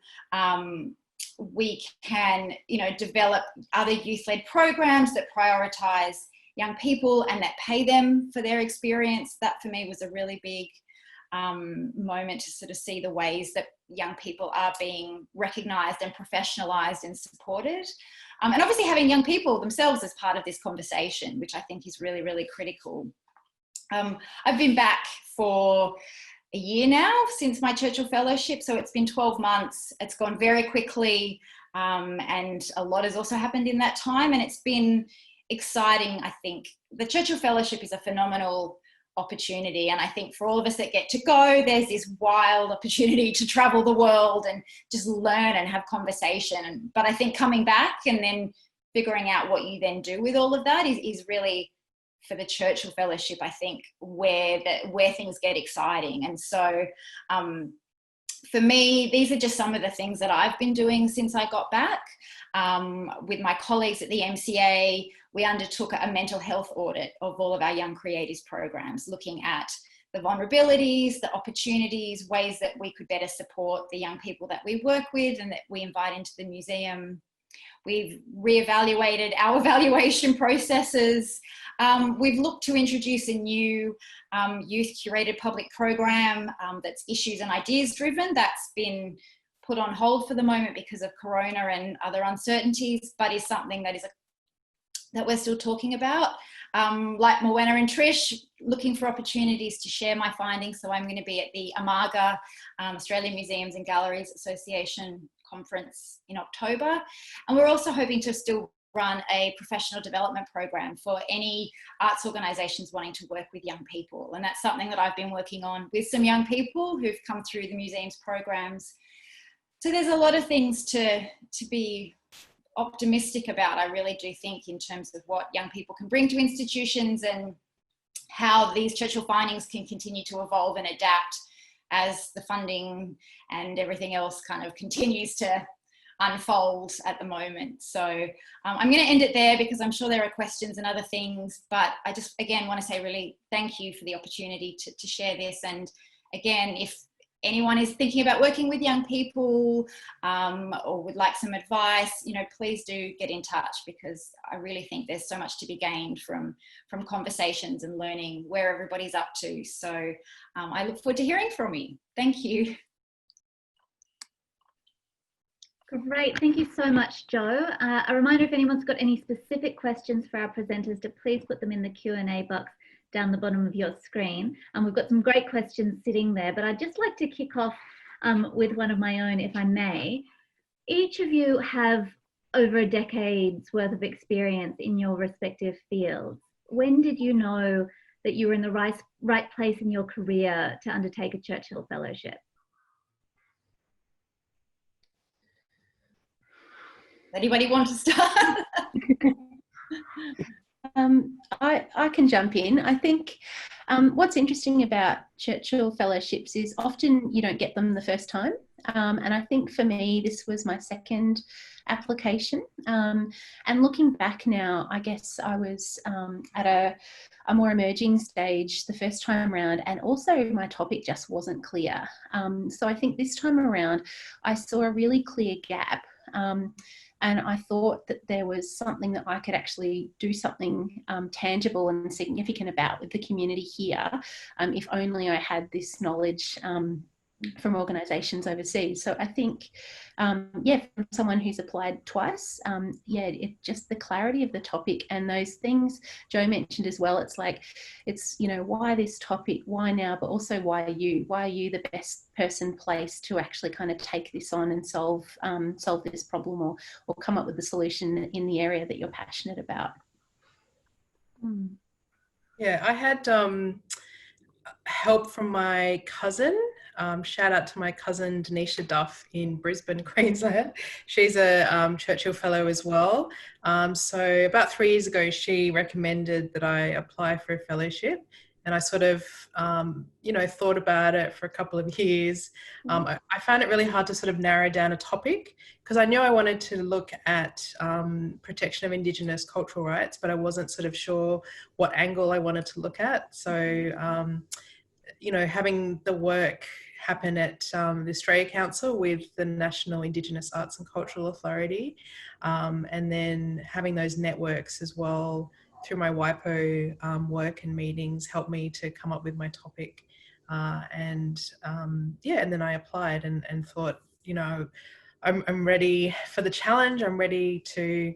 we can, you know, develop other youth-led programs that prioritise young people and that pay them for their experience. That for me was a really big moment to sort of see the ways that young people are being recognised and professionalised and supported. And obviously having young people themselves as part of this conversation, which I think is really, really critical. I've been back for a year now since my Churchill Fellowship, so it's been 12 months. It's gone very quickly, and a lot has also happened in that time, and it's been exciting. I think the Churchill Fellowship is a phenomenal opportunity, and I think for all of us that get to go, there's this wild opportunity to travel the world and just learn and have conversation. But I think coming back and then figuring out what you then do with all of that is really, for the Churchill Fellowship, I think where things get exciting. And so for me, these are just some of the things that I've been doing since I got back. With my colleagues at the MCA, we undertook a mental health audit of all of our Young Creatives programs, looking at the vulnerabilities, the opportunities, ways that we could better support the young people that we work with and that we invite into the museum. We've reevaluated our evaluation processes. We've looked to introduce a new youth curated public program that's issues and ideas driven. That's been put on hold for the moment because of Corona and other uncertainties, but is something that that we're still talking about. Like Morwenna and Trish, looking for opportunities to share my findings. So I'm going to be at the AMAGA, Australian Museums and Galleries Association conference in October. And we're also hoping to still run a professional development program for any arts organisations wanting to work with young people. And that's something that I've been working on with some young people who've come through the museum's programs. So there's a lot of things to be optimistic about, I really do think, in terms of what young people can bring to institutions and how these Churchill findings can continue to evolve and adapt as the funding and everything else kind of continues to unfold at the moment. So I'm going to end it there because I'm sure there are questions and other things, but I just again want to say really thank you for the opportunity to share this. And again, if anyone is thinking about working with young people or would like some advice, you know, please do get in touch, because I really think there's so much to be gained from conversations and learning where everybody's up to. So I look forward to hearing from you. Thank you. Great, thank you so much, Jo. A reminder, if anyone's got any specific questions for our presenters, to please put them in the Q&A box down the bottom of your screen. And we've got some great questions sitting there, but I'd just like to kick off with one of my own, if I may. Each of you have over a decade's worth of experience in your respective fields. When did you know that you were in the right place in your career to undertake a Churchill Fellowship? Anybody want to start? I can jump in. I think what's interesting about Churchill Fellowships is often you don't get them the first time. And I think for me, this was my second application. And looking back now, I guess I was at a more emerging stage the first time around, and also my topic just wasn't clear. So I think this time around, I saw a really clear gap. And I thought that there was something that I could actually do something tangible and significant about with the community here, if only I had this knowledge from organisations overseas. So I think, yeah, from someone who's applied twice, yeah, just the clarity of the topic and those things Jo mentioned as well. It's like, it's, you know, why this topic, why now, but also why are you the best person placed to actually kind of take this on and solve this problem or come up with the solution in the area that you're passionate about. Yeah, I had help from my cousin. Shout out to my cousin Denisha Duff in Brisbane, Queensland. She's a Churchill Fellow as well. So about 3 years ago, she recommended that I apply for a fellowship, and I sort of, you know, thought about it for a couple of years. I found it really hard to sort of narrow down a topic because I knew I wanted to look at protection of Indigenous cultural rights, but I wasn't sort of sure what angle I wanted to look at. So, you know, having the work happen at the Australia Council with the National Indigenous Arts and Cultural Authority, and then having those networks as well through my WIPO work and meetings helped me to come up with my topic. Yeah, and then I applied and thought, you know, I'm ready for the challenge. I'm ready to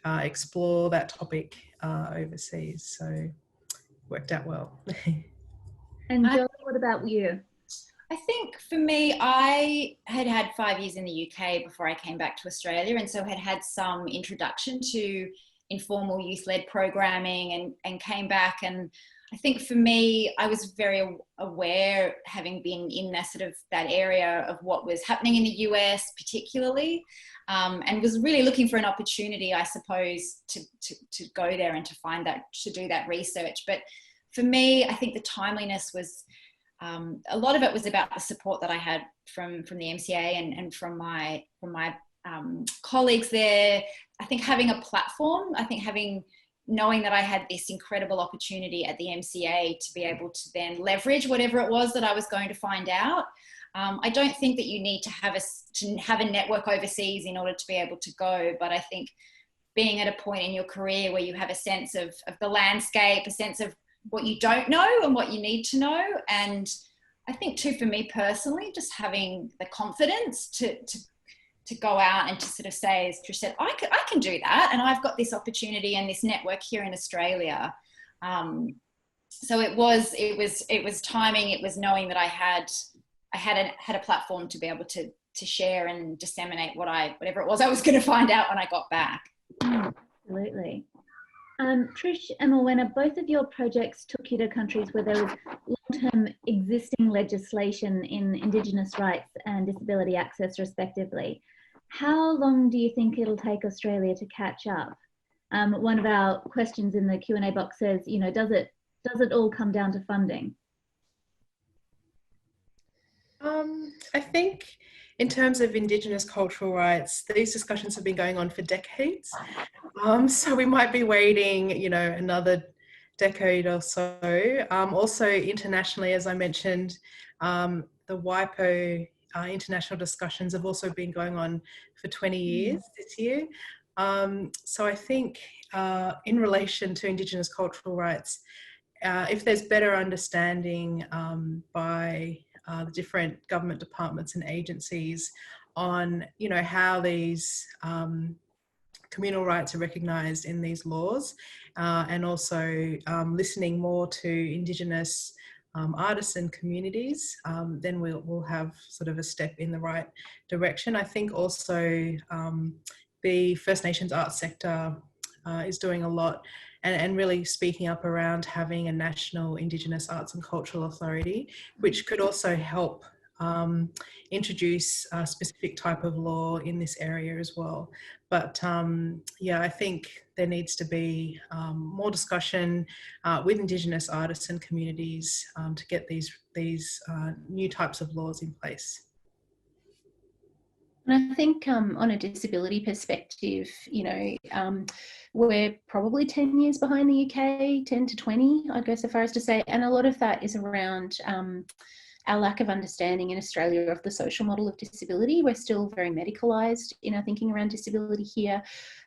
explore that topic overseas. So worked out well. And Jo, what about you? I think for me, I had 5 years in the UK before I came back to Australia, and so had some introduction to informal youth-led programming and came back. And I think for me, I was very aware, having been in that area of what was happening in the US particularly, and was really looking for an opportunity, I suppose, to go there and to do that research. But for me, I think the timeliness was, a lot of it was about the support that I had from the MCA and from my colleagues there. I think having a platform, knowing that I had this incredible opportunity at the MCA to be able to then leverage whatever it was that I was going to find out. I don't think that you need to have a network overseas in order to be able to go, but I think being at a point in your career where you have a sense of the landscape, a sense of what you don't know and what you need to know. And I think too, for me personally, just having the confidence to go out and to sort of say, as Trish said, I can do that. And I've got this opportunity and this network here in Australia. So it was timing. It was knowing that I had a platform to be able to share and disseminate whatever it was I was going to find out when I got back. Absolutely. Trish and Morwenna, both of your projects took you to countries where there was long-term existing legislation in Indigenous rights and disability access respectively. How long do you think it'll take Australia to catch up? One of our questions in the Q&A box says, you know, does it all come down to funding? I think in terms of Indigenous cultural rights, these discussions have been going on for decades. So we might be waiting, you know, another decade or so. Also internationally, as I mentioned, the WIPO international discussions have also been going on for 20 years this year. So I think in relation to Indigenous cultural rights, if there's better understanding by the different government departments and agencies on, you know, how these communal rights are recognised in these laws, and also listening more to Indigenous artisan communities, then we'll have sort of a step in the right direction. I think also the First Nations arts sector is doing a lot and really speaking up around having a national Indigenous arts and cultural authority, which could also help introduce a specific type of law in this area as well. But yeah, I think there needs to be more discussion with Indigenous artists and communities to get these new types of laws in place. And I think on a disability perspective, you know, we're probably 10 years behind the UK, 10 to 20, I'd go so far as to say. And a lot of that is around our lack of understanding in Australia of the social model of disability. We're still very medicalised in our thinking around disability here.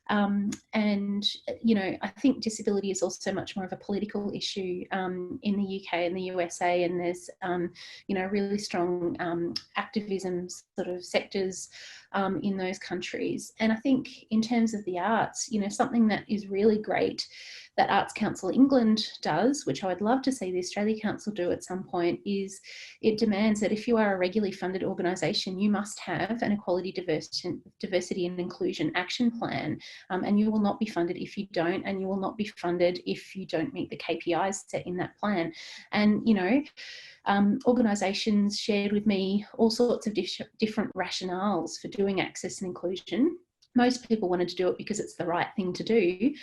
And, you know, I think disability is also much more of a political issue in the UK and the USA, and there's, you know, really strong activism sort of sectors in those countries. And I think in terms of the arts, you know, something that is really great that Arts Council England does, which I would love to see the Australia Council do at some point, is it demands that if you are a regularly funded organisation, you must have an equality, diversity and inclusion action plan, and you will not be funded if you don't, and you will not be funded if you don't meet the KPIs set in that plan. And, you know, organisations shared with me all sorts of different rationales for doing access and inclusion. Most people wanted to do it because it's the right thing to do,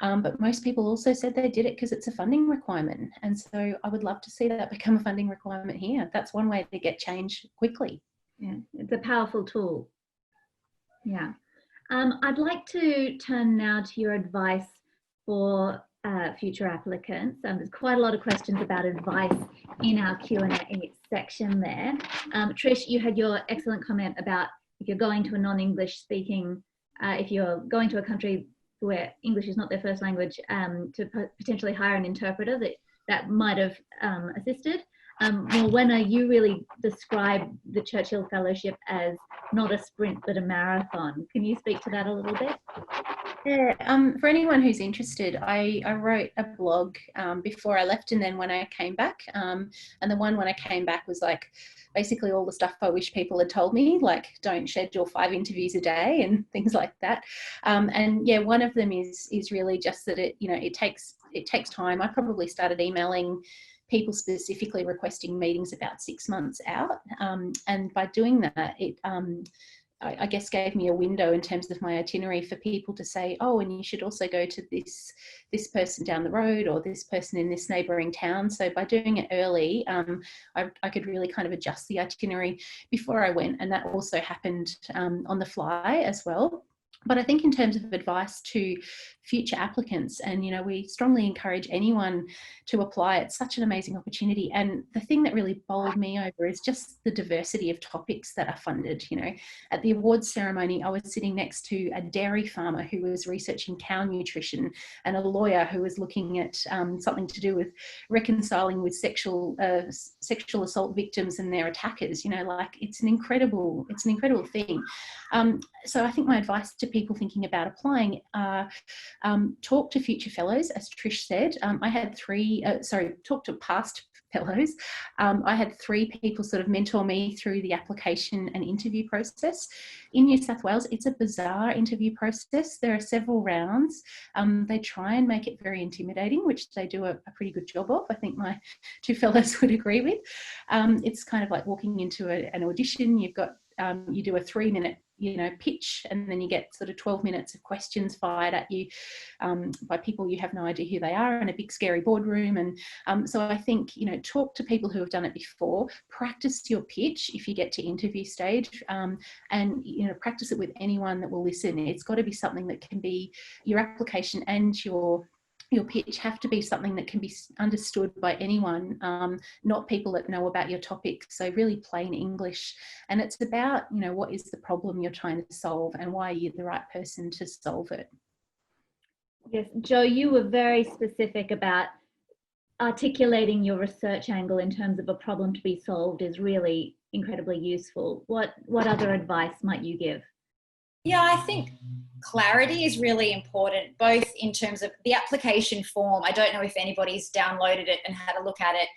but most people also said they did it because it's a funding requirement. And so I would love to see that become a funding requirement here. That's one way to get change quickly. Yeah, it's a powerful tool. Yeah. I'd like to turn now to your advice for future applicants. There's quite a lot of questions about advice in our Q&A section there. Trish, you had your excellent comment about if you're going to a non-English speaking, if you're going to a country where English is not their first language, to potentially hire an interpreter that might have assisted. Morwenna, you really describe the Churchill Fellowship as not a sprint but a marathon. Can you speak to that a little bit? Yeah, for anyone who's interested, I wrote a blog before I left and then when I came back. And the one when I came back was like basically all the stuff I wish people had told me, like don't schedule 5 interviews a day and things like that. And yeah, one of them is really just that it takes time. I probably started emailing people specifically requesting meetings about 6 months out. And by doing that, it I guess gave me a window in terms of my itinerary for people to say, oh, and you should also go to this person down the road or this person in this neighbouring town. So by doing it early, I could really kind of adjust the itinerary before I went. And that also happened on the fly as well. But I think in terms of advice to future applicants, and, you know, we strongly encourage anyone to apply. It's such an amazing opportunity. And the thing that really bowled me over is just the diversity of topics that are funded. You know, at the awards ceremony, I was sitting next to a dairy farmer who was researching cow nutrition and a lawyer who was looking at something to do with reconciling with sexual assault victims and their attackers. You know, like it's an incredible thing. So I think my advice to people thinking about applying are talk to future fellows, as Trish said. I had talk to past fellows. I had 3 people sort of mentor me through the application and interview process. In New South Wales, it's a bizarre interview process. There are several rounds. They try and make it very intimidating, which they do a pretty good job of. I think my 2 fellows would agree with. It's kind of like walking into an audition. You've got you do a 3-minute pitch, and then you get sort of 12 minutes of questions fired at you by people you have no idea who they are in a big scary boardroom. And so I think, talk to people who have done it before, practice your pitch if you get to interview stage, and practice it with anyone that will listen. It's got to be something that can be your application, and your pitch have to be something that can be understood by anyone, not people that know about your topic. So really plain English. And it's about, what is the problem you're trying to solve and why are you the right person to solve it? Yes, Jo, you were very specific about articulating your research angle in terms of a problem to be solved is really incredibly useful. What other advice might you give? Yeah, I think clarity is really important, both in terms of the application form. I don't know if anybody's downloaded it and had a look at it.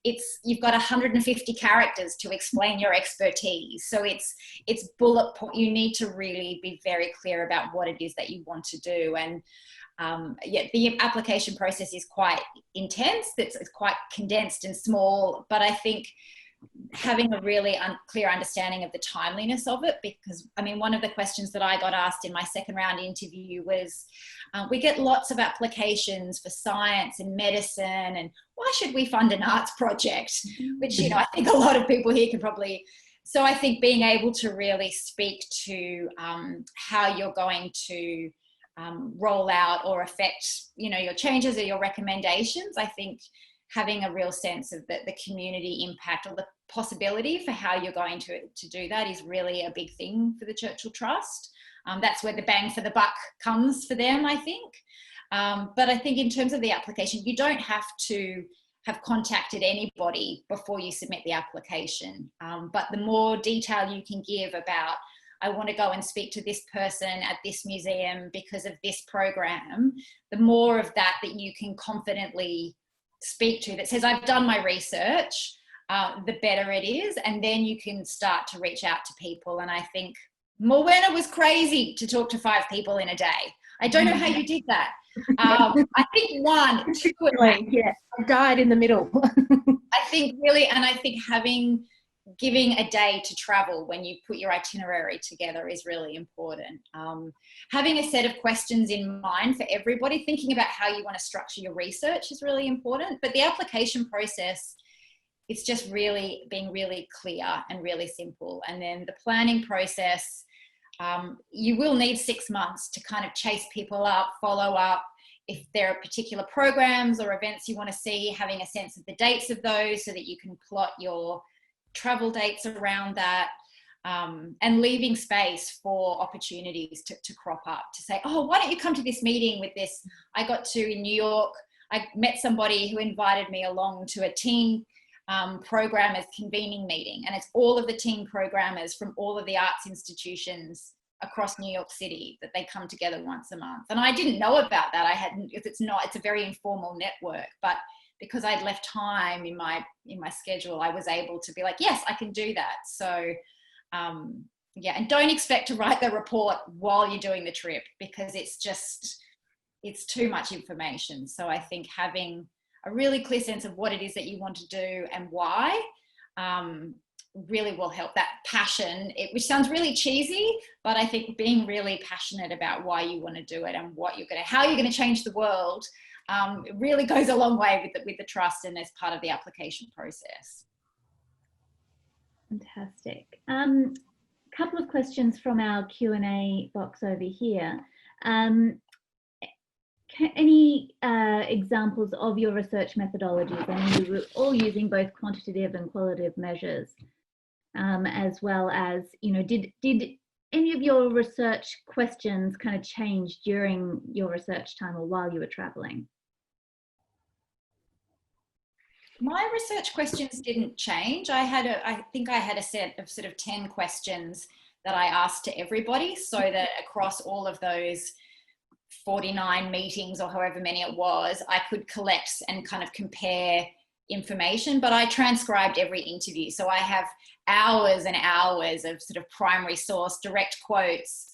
you've got 150 characters to explain your expertise. So it's bullet point. You need to really be very clear about what it is that you want to do. And the application process is quite intense. It's quite condensed and small, but I think having a really clear understanding of the timeliness of it, because I mean, one of the questions that I got asked in my second round interview was, we get lots of applications for science and medicine, and why should we fund an arts project? Which, you know, I think a lot of people here can probably, so I think being able to really speak to how you're going to roll out or affect, you know, your changes or your recommendations, I think having a real sense of the community impact or the possibility for how you're going to do that is really a big thing for the Churchill Trust. That's where the bang for the buck comes for them, I think. But I think in terms of the application, you don't have to have contacted anybody before you submit the application. But the more detail you can give about, I want to go and speak to this person at this museum because of this program, the more of that you can confidently speak to that says, I've done my research, the better it is. And then you can start to reach out to people. And I think Morwenna was crazy to talk to 5 people in a day. I don't know how you did that. I think 1, 2, yeah, I died in the middle. I think really, and I think giving a day to travel when you put your itinerary together is really important. Having a set of questions in mind for everybody, thinking about how you want to structure your research is really important. But the application process, it's just really being really clear and really simple. And then the planning process, you will need 6 months to kind of chase people up, follow up. If there are particular programs or events you want to see, having a sense of the dates of those so that you can plot your travel dates around that, and leaving space for opportunities to crop up, to say, oh, why don't you come to this meeting with this? I got to in New York, I met somebody who invited me along to a teen programmers convening meeting, and it's all of the teen programmers from all of the arts institutions across New York City that they come together once a month. And I didn't know about that. It's a very informal network, but because I'd left time in my schedule, I was able to be like, yes, I can do that. So yeah, and don't expect to write the report while you're doing the trip, because it's too much information. So I think having a really clear sense of what it is that you want to do and why really will help. That passion, which sounds really cheesy, but I think being really passionate about why you want to do it and how you're going to change the world, it really goes a long way with the trust and as part of the application process. Fantastic. Couple of questions from our Q&A box over here. Any examples of your research methodologies? I mean, you were all using both quantitative and qualitative measures, as well as, you know, did any of your research questions kind of change during your research time or while you were traveling? My research questions didn't change. I think I had a set of sort of 10 questions that I asked to everybody, so that across all of those 49 meetings or however many it was, I could collect and kind of compare information, but I transcribed every interview. So I have hours and hours of sort of primary source, direct quotes,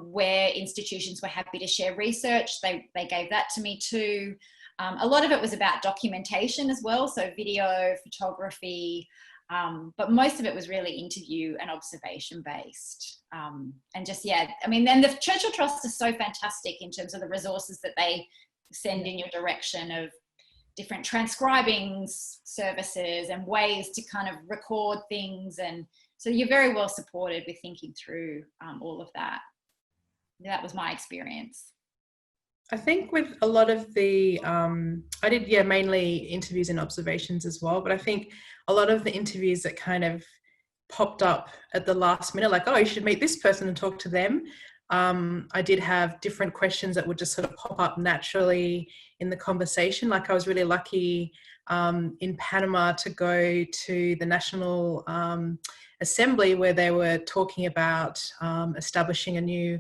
where institutions were happy to share research. They gave that to me too. A lot of it was about documentation as well, so video, photography, but most of it was really interview and observation based. And just, yeah, I mean, then the Churchill Trust is so fantastic in terms of the resources that they send in your direction of different transcribing services and ways to kind of record things. And so you're very well supported with thinking through all of that. That was my experience. I think with a lot of the, I did, yeah, mainly interviews and observations as well, but I think a lot of the interviews that kind of popped up at the last minute, like, oh, you should meet this person and talk to them. I did have different questions that would just sort of pop up naturally in the conversation. Like I was really lucky in Panama to go to the National Assembly where they were talking about establishing a new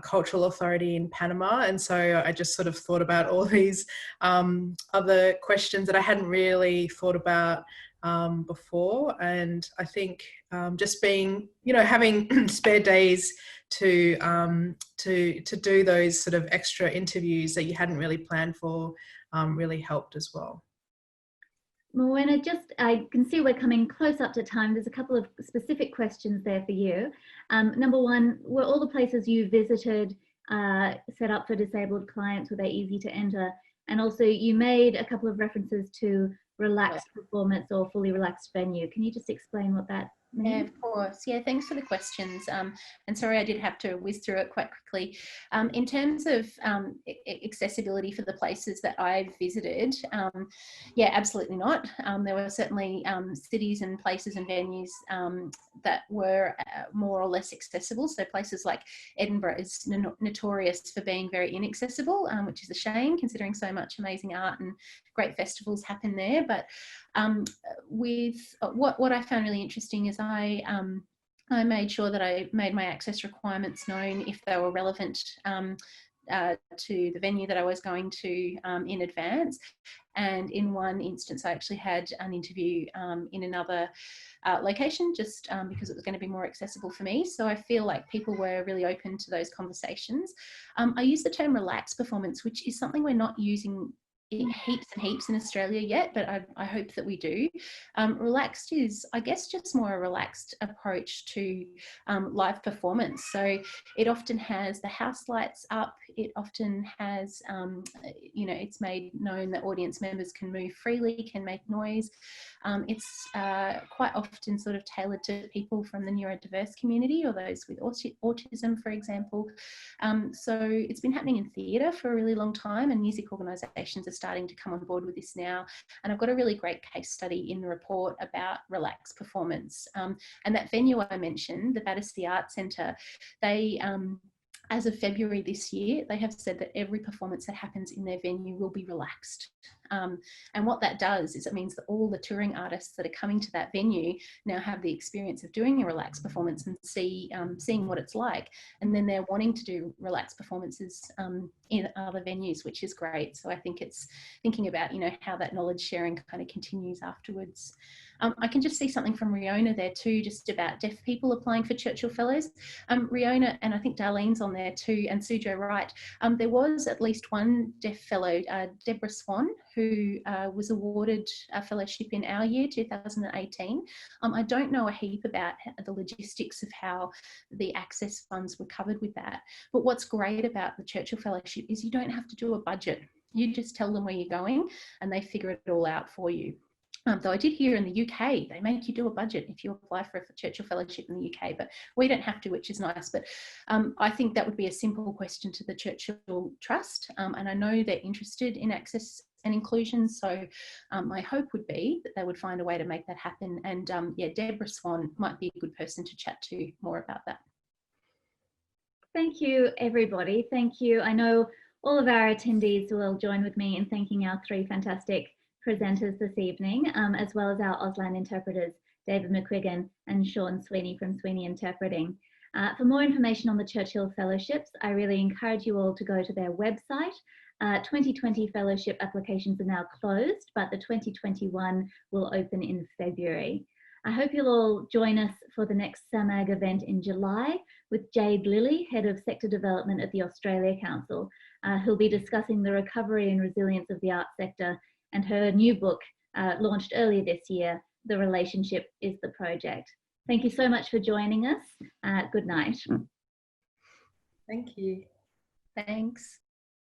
cultural authority in Panama. And so I just sort of thought about all these other questions that I hadn't really thought about before. And I think just being, having spare days to do those sort of extra interviews that you hadn't really planned for really helped as well. Morena, I can see we're coming close up to time. There's a couple of specific questions there for you. Number one, were all the places you visited set up for disabled clients? Were they easy to enter? And also you made a couple of references to relaxed performance or fully relaxed venue. Can you just explain what that means? Yeah, of course. Yeah, thanks for the questions. And sorry, I did have to whiz through it quite quickly. In terms of accessibility for the places that I visited, yeah, absolutely not. There were certainly cities and places and venues that were more or less accessible. So places like Edinburgh is notorious for being very inaccessible, which is a shame considering so much amazing art and great festivals happen there. But with what I found really interesting is I made sure that I made my access requirements known if they were relevant to the venue that I was going to in advance. And in one instance, I actually had an interview in another location just because it was going to be more accessible for me. So I feel like people were really open to those conversations. I use the term relaxed performance, which is something we're not using heaps and heaps in Australia yet, but I hope that we do. Relaxed is, I guess, just more a relaxed approach to live performance. So it often has the house lights up. It often has, it's made known that audience members can move freely, can make noise. It's quite often sort of tailored to people from the neurodiverse community or those with autism, for example. So it's been happening in theatre for a really long time, and music organisations are starting to come on board with this now. And I've got a really great case study in the report about relaxed performance. And that venue I mentioned, the Battersea Arts Centre, they as of February this year, they have said that every performance that happens in their venue will be relaxed. And what that does is it means that all the touring artists that are coming to that venue now have the experience of doing a relaxed performance and seeing what it's like. And then they're wanting to do relaxed performances in other venues, which is great. So I think it's thinking about, how that knowledge sharing kind of continues afterwards. I can just see something from Riona there too, just about deaf people applying for Churchill Fellows. Riona, and I think Darlene's on there too, and Sujo Wright. There was at least one deaf fellow, Deborah Swan, who was awarded a fellowship in our year, 2018. I don't know a heap about the logistics of how the access funds were covered with that. But what's great about the Churchill Fellowship is you don't have to do a budget. You just tell them where you're going and they figure it all out for you. Though I did hear in the UK, they make you do a budget if you apply for a Churchill Fellowship in the UK, but we don't have to, which is nice. But I think that would be a simple question to the Churchill Trust. And I know they're interested in access and inclusion. So my hope would be that they would find a way to make that happen. And yeah, Deborah Swan might be a good person to chat to more about that. Thank you, everybody. Thank you. I know all of our attendees will join with me in thanking our three fantastic presenters this evening, as well as our Auslan interpreters, David McQuiggan and Sean Sweeney from Sweeney Interpreting. For more information on the Churchill Fellowships, I really encourage you all to go to their website. 2020 fellowship applications are now closed, but the 2021 will open in February. I hope you'll all join us for the next SAMAG event in July with Jade Lilly, Head of Sector Development at the Australia Council, who'll be discussing the recovery and resilience of the arts sector and her new book, launched earlier this year, The Relationship is the Project. Thank you so much for joining us. Good night. Thank you. Thanks.